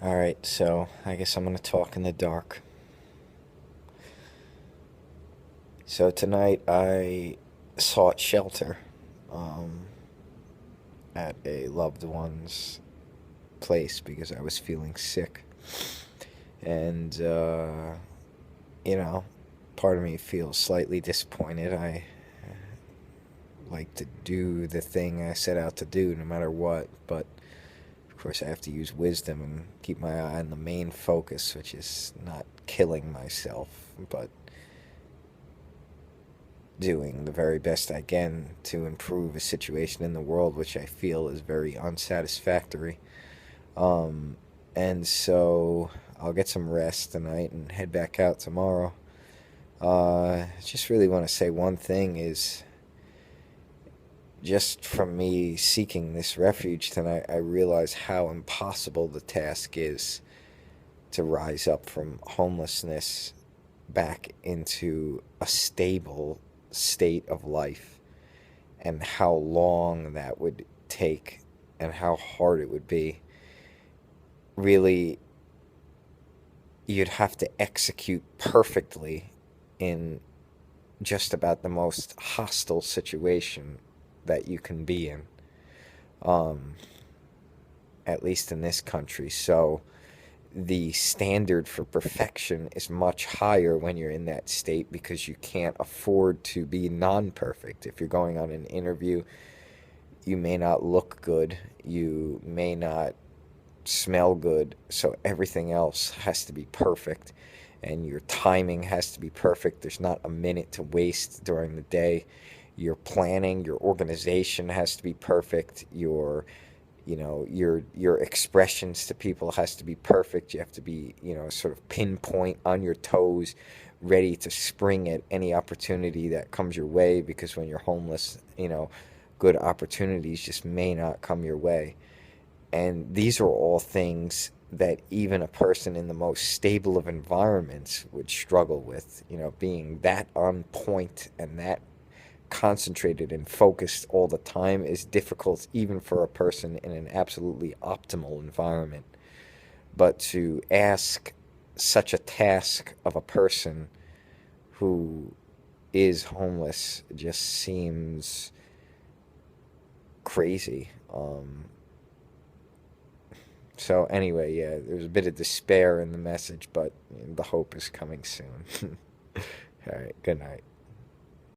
Alright, so I guess I'm gonna talk in the dark. So tonight I sought shelter um, at a loved one's place because I was feeling sick. And, you know, part of me feels slightly disappointed. I like to do the thing I set out to do no matter what, but of course I have to use wisdom and keep my eye on the main focus, which is not killing myself, but doing the very best I can to improve a situation in the world which I feel is very unsatisfactory. Um, and so I'll get some rest tonight and head back out tomorrow. Just really want to say one thing is just from me seeking this refuge tonight, I realize how impossible the task is to rise up from homelessness back into a stable state of life, and how long that would take and how hard it would be. Really, you'd have to execute perfectly in just about the most hostile situation that you can be in, um, at least in this country. So the standard for perfection is much higher when you're in that state because you can't afford to be non-perfect. If you're going on an interview, you may not look good, you may not smell good, so everything else has to be perfect, and your timing has to be perfect. There's not a minute to waste during the day. Your planning, your organization has to be perfect. Your expressions to people has to be perfect. You have to be, sort of pinpoint, on your toes, ready to spring at any opportunity that comes your way, because when you're homeless, good opportunities just may not come your way. And these are all things that even a person in the most stable of environments would struggle with. Being that on point and that concentrated and focused all the time is difficult even for a person in an absolutely optimal environment. But to ask such a task of a person who is homeless just seems crazy. So anyway, yeah, there's a bit of despair in the message, but the hope is coming soon. All right, good night.